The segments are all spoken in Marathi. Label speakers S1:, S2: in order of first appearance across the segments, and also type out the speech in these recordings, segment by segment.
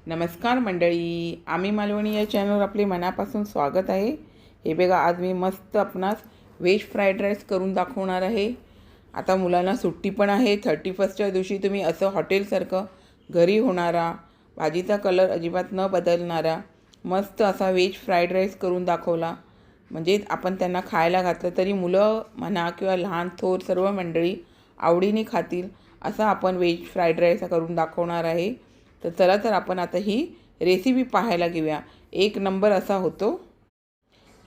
S1: नमस्कार मंडळी, आम्ही मालवणी या चॅनलवर आपले मनापासून स्वागत आहे। हे बघा, आज मी मस्त आपणास व्हेज फ्राईड राईस करून दाखवणार आहे। आता मुलांना सुट्टी पण आहे। 31च्या दिवशी तुम्ही असं हॉटेलसारखं घरी होणारा, भाजीचा कलर अजिबात न बदलणारा मस्त असा व्हेज फ्राईड राईस करून दाखवला। म्हणजे आपण त्यांना खायला घातलं तरी मुलं म्हणा किंवा लहान थोर सर्व मंडळी आवडीने खातील असा आपण व्हेज फ्राईड राईस करून दाखवणार आहे। तर चला तर आपण आता ही रेसिपी पाहायला घेऊया। एक नंबर असा होतो।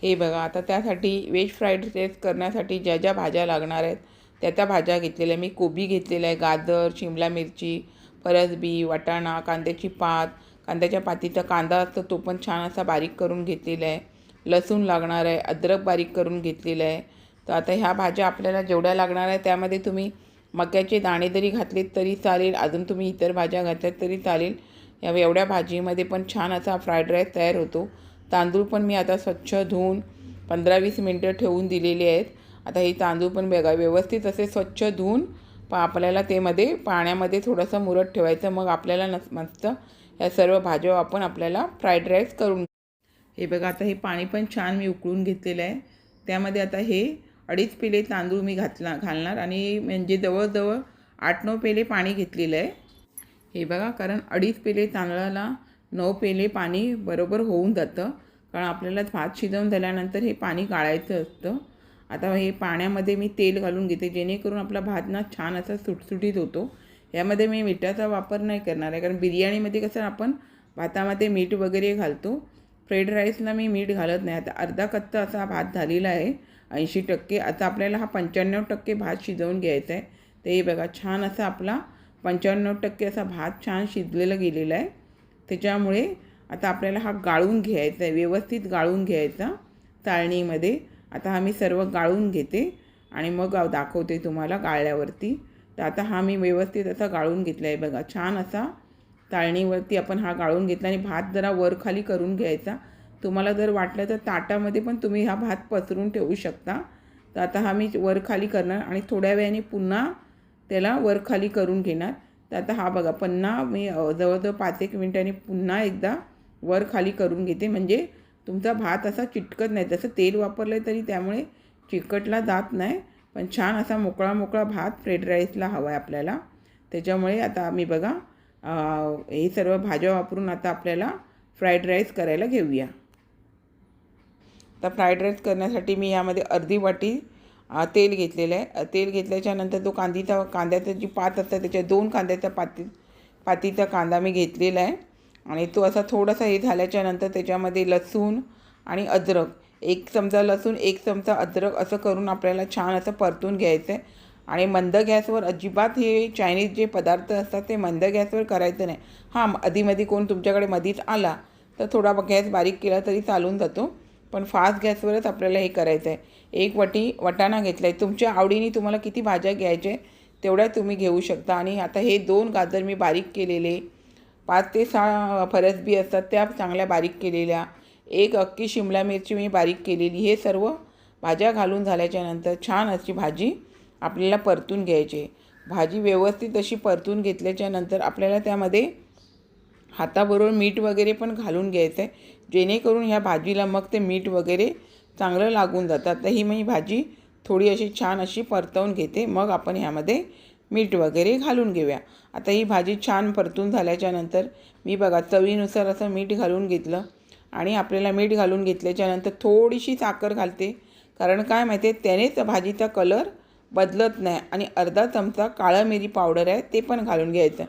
S1: हे बघा, आता त्यासाठी व्हेज फ्राईड राईस करण्यासाठी ज्या ज्या भाज्या लागणार आहेत त्या भाज्या घेतलेल्या मी कोबी घेतलेला आहे, गाजर, शिमला मिरची, फरसबी, वाटाणा, कांद्याची पात, कांद्याच्या पातीचा कांदा असतो तो पण छान असा बारीक करून घेतलेला आहे, लसूण लागणार आहे, अद्रक बारीक करून घेतलेलं आहे। तर आता ह्या भाज्या आपल्याला जेवढ्या लागणार आहे त्यामध्ये तुम्ही मक्याचे दाणे जरी घातलेत तरी चालेल, अजून तुम्ही इतर भाज्या घातल्यात तरी चालेल। एवढ्या भाजीमध्ये पण छान असा फ्राईड राईस तयार होतो। तांदूळ पण मी आता स्वच्छ धुवून 15-20 मिनटं ठेवून दिलेले आहेत। आता हे तांदूळ पण बघा व्यवस्थित असे स्वच्छ धुवून आपल्याला ते पाण्यामध्ये थोडंसं मुरत ठेवायचं। मग आपल्याला मस्त या सर्व भाज्या आपण आपल्याला फ्राईड राईस करून हे बघा, आता हे पाणी पण छान मी उकळून घेतलेलं आहे। त्यामध्ये आता हे 2.5 पेले तांदूळ मी घालणार आणि म्हणजे जवळजवळ 8-9 पेले पाणी घेतलेलं आहे। हे बघा, कारण 2.5 पेले तांदळाला 9 पेले पाणी बरोबर होऊन जातं, कारण आपल्याला भात शिजवून झाल्यानंतर हे पाणी गाळायचं असतं। आता हे पाण्यामध्ये मी तेल घालून घेते जेणेकरून आपला भात ना छान असा सुटसुटीत होतो। यामध्ये मी मिठाचा वापर नाही करणार आहे, कारण बिर्याणीमध्ये कसं आपण भातामध्ये मीठ वगैरे घालतो, फ्राईड राईसला मी मीठ घालत नाही। आता अर्धा कच्चा असा भात झालेला आहे 80%। आता आपल्याला हा 95% भात शिजवून घ्यायचा आहे। तर हे बघा, छान असा आपला 95% असा भात छान शिजलेला गेलेला आहे। त्याच्यामुळे आता आपल्याला हा गाळून घ्यायचा आहे, व्यवस्थित गाळून घ्यायचा चाळणीमध्ये। आता हा मी सर्व गाळून घेते आणि मग दाखवते तुम्हाला गाळल्यावरती। तर आता हा मी व्यवस्थित असा गाळून घेतला आहे बघा, छान असा चाळणीवरती आपण हा गाळून घेतला। आणि भात जरा वरखाली करून घ्यायचा। तुम्हाला जर वाटलं तर ताटामध्ये पण तुम्ही हा भात पसरून ठेवू शकता। तर आता हा मी वरखाली करणार आणि थोड्या वेळाने पुन्हा त्याला वरखाली करून घेणार। तर आता हा बघा, पुन्हा मी जवळजवळ 5-1 मिनिटांनी पुन्हा एकदा वरखाली करून घेते, म्हणजे तुमचा भात असा चिटकत नाही। जसं तेल वापरलं आहे तरी त्यामुळे चिकटला जात नाही, पण छान असा मोकळा मोकळा भात फ्राईड राईसला हवा आहे आपल्याला। त्याच्यामुळे आता मी बघा हे सर्व भाज्या वापरून आता आपल्याला फ्राईड राईस करायला घेऊया। तर फ्राईड राईस करण्यासाठी मी यामध्ये अर्धी वाटी तेल घेतलेलं आहे। तेल घेतल्याच्यानंतर तो कांद्याचा जी पात असतात त्याच्या 2 कांद्याच्या पातीचा कांदा मी घेतलेला आहे। आणि तो असा थोडासा हे झाल्याच्यानंतर त्याच्यामध्ये लसूण आणि अद्रक, 1 चमचा लसूण 1 चमचा अद्रक असं करून आपल्याला छान असं परतून घ्यायचं आहे। आणि मंद गॅसवर अजिबात हे चायनीज जे पदार्थ असतात ते मंद गॅसवर करायचं नाही। हां, अधीमध्ये कोण तुमच्याकडे मधीच आला तर थोडा गॅस बारीक केला तरी चालून जातो, पण फास्ट गॅसवरच आपल्याला हे करायचं आहे। 1 वाटी वाटाणा घेतला आहे, तुमच्या आवडीने तुम्हाला किती भाज्या घ्यायच्या तेवढ्या तुम्ही घेऊ शकता। आणि आता हे 2 गाजर मी बारीक केलेले, 5 ते 6 फरसबी असतात त्या चांगल्या बारीक केलेल्या, 1 अख्खी शिमला मिरची मी बारीक केलेली, हे सर्व भाज्या घालून झाल्याच्यानंतर छान अशी भाजी आपल्याला परतून घ्यायची। भाजी व्यवस्थित अशी परतून घेतल्याच्यानंतर आपल्याला त्यामध्ये हाताबरोबर मीठ वगैरे पण घालून घ्यायचं आहे, जेणेकरून ह्या भाजीला मग ते मीठ वगैरे चांगलं लागून जातात। तर ही मी भाजी थोडी अशी छान अशी परतवून घेते, मग आपण ह्यामध्ये मीठ वगैरे घालून घेऊया। आता ही भाजी छान परतून झाल्याच्यानंतर मी बघा चवीनुसार असं मीठ घालून घेतलं। आणि आपल्याला मीठ घालून घेतल्याच्यानंतर थोडीशी साखर घालते, कारण काय माहिती आहे त्यानेच भाजीचा कलर बदलत नाही। आणि अर्धा चमचा काळं मिरी पावडर आहे ते पण घालून घ्यायचं।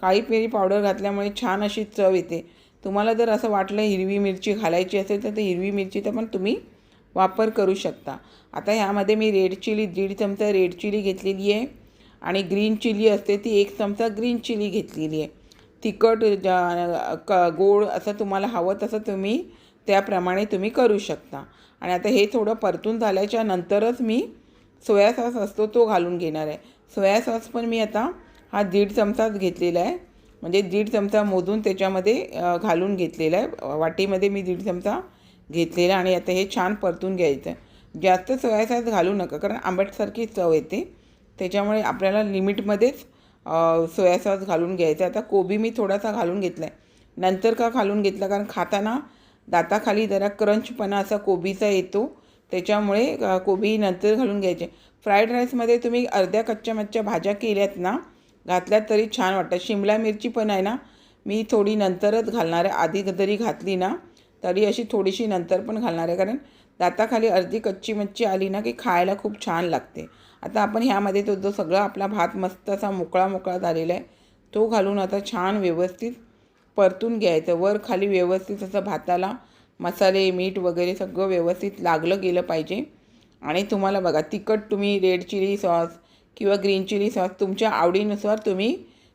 S1: काळी मिरी पावडर घातल्यामुळे छान अशी चव येते। तुम्हाला जर असं वाटलं हिरवी मिरची घालायची असेल तर ते हिरवी मिरचीचा पण तुम्ही वापर करू शकता। आता ह्यामध्ये मी रेड चिली 1.5 चमचा रेड चिली घेतलेली आहे, आणि ग्रीन चिली असते ती 1 चमचा ग्रीन चिली घेतलेली आहे। तिखट गोड असं तुम्हाला हवं तसं तुम्ही त्याप्रमाणे तुम्ही करू शकता। आणि आता हे थोडं परतून झाल्याच्या नंतरच मी सोया सॉस असतो तो घालून घेणार आहे। सोया सॉस पण मी आता हा 1.5 चमचाच घेतलेला आहे, म्हणजे 1.5 चमचा मोजून त्याच्यामध्ये घालून घेतलेला आहे। वाटीमध्ये मी 1.5 चमचा घेतलेला। आणि आता हे छान परतून घ्यायचं आहे। जास्त सोया सॉस घालू नका, कारण आंबटसारखी चव येते, त्याच्यामुळे आपल्याला लिमिटमध्येच सोया सॉस घालून घ्यायचं आहे। आता कोबी मी थोडासा घालून घेतला आहे, नंतर का घालून घेतला, कारण खाताना दाताखाली जरा क्रंचपणा असा कोबीचा येतो, त्याच्यामुळे कोबी नंतर घालून घ्यायचे. फ्राईड राईसमध्ये तुम्ही अर्ध्या कच्च्या भाज्या केल्यात ना, घातल्यात तरी छान वाटतं. शिमला मिरची पण आहे ना, मी थोडी नंतरच घालणार आहे. आधी जरी घातली ना तरी अशी थोडीशी नंतर पण घालणार आहे, कारण दाताखाली अर्धी कच्ची मच्छी आली ना की खायला खूप छान लागते. आता आपण ह्यामध्ये तो जो सगळा आपला भात मस्त असा मोकळा झालेला आहे तो घालून आता छान व्यवस्थित परतून घ्यायचं. वर खाली व्यवस्थित असं भाताला मसाले मीठ वगैरे सगळं व्यवस्थित लागलं गेलं पाहिजे. आणि तुम्हाला बघा, तिखट तुम्ही रेड चिली सॉस किंवा ग्रीन चिली सॉस तुमच्या आवडीनुसार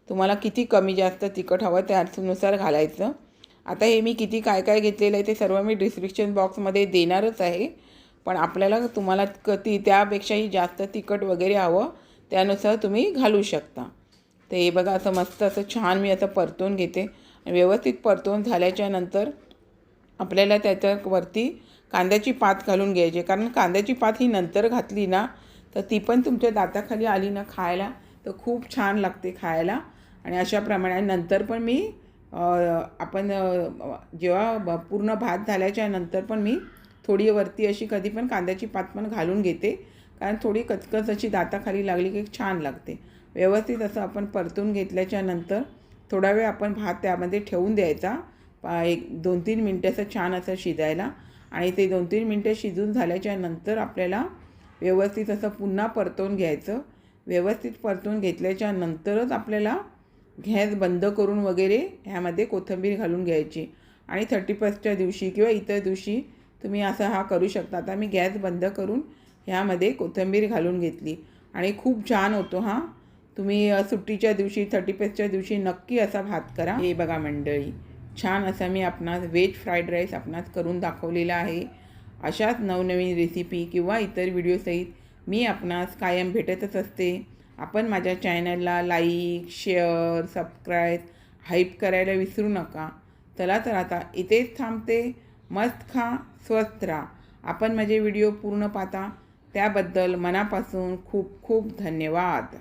S1: तुम्हाला किती कमी जास्त तिखट हवं त्यानुसार घालायचं. आता हे मी किती काय घेतलेलं आहे ते सर्व मी डिस्क्रिप्शन बॉक्समध्ये देणारच आहे, पण आपल्याला तुम्हाला त्यापेक्षाही जास्त तिखट वगैरे हवं त्यानुसार तुम्ही घालू शकता. तर हे बघा, असं मस्त असं छान मी असं परतून घेते. व्यवस्थित परतून झाल्याच्या नंतर आपल्याला त्याच्यावरती कांद्याची पात घालून घ्यायची, कारण कांद्याची पात ही नंतर घातली ना तर ती पण तुमच्या दाताखाली आली ना खायला तर खूप छान लागते खायला. आणि अशाप्रमाणे नंतर पण मी आपण जेव्हा पूर्ण भात झाल्याच्या नंतर पण मी थोडी वरती अशी कधी पण कांद्याची पात पण घालून घेते, कारण थोडी कचकच अशी दाताखाली लागली की छान लागते. व्यवस्थित असं आपण परतून घेतल्याच्या नंतर थोडा वेळ आपण भात त्यामध्ये ठेवून द्यायचा, 1-2-3 मिनटं असं छान असं शिजायला. आणि ते 2-3 मिनटं शिजून झाल्याच्या नंतर आपल्याला व्यवस्थित असं पुन्हा परतून घ्यायचं. व्यवस्थित परतून घेतल्याच्या नंतरच आपल्याला गॅस बंद करून वगैरे ह्यामध्ये कोथिंबीर घालून घ्यायची. आणि 31च्या दिवशी किंवा इतर दिवशी तुम्ही असा हा करू शकता. आता मी गॅस बंद करून ह्यामध्ये कोथिंबीर घालून घेतली आणि खूप छान होतो हा. तुम्ही सुट्टीच्या दिवशी 31च्या दिवशी नक्की असा भात करा. हे बघा मंडळी, छान असा मी आपणास व्हेज फ्राईड राईस आपणास करून दाखवलेला आहे. अशाच नवनवीन रेसिपी किंवा इतर व्हिडिओसहित मी आपणास कायम भेटतच असते. आपण माझ्या चॅनलला लाईक, शेअर, सबस्क्राईब, हाईप करायला विसरू नका. चला तर आता इथेच थांबते. मस्त खा, स्वस्थ राहा. आपण माझे व्हिडिओ पूर्ण पाहता त्याबद्दल मनापासून खूप खूप धन्यवाद.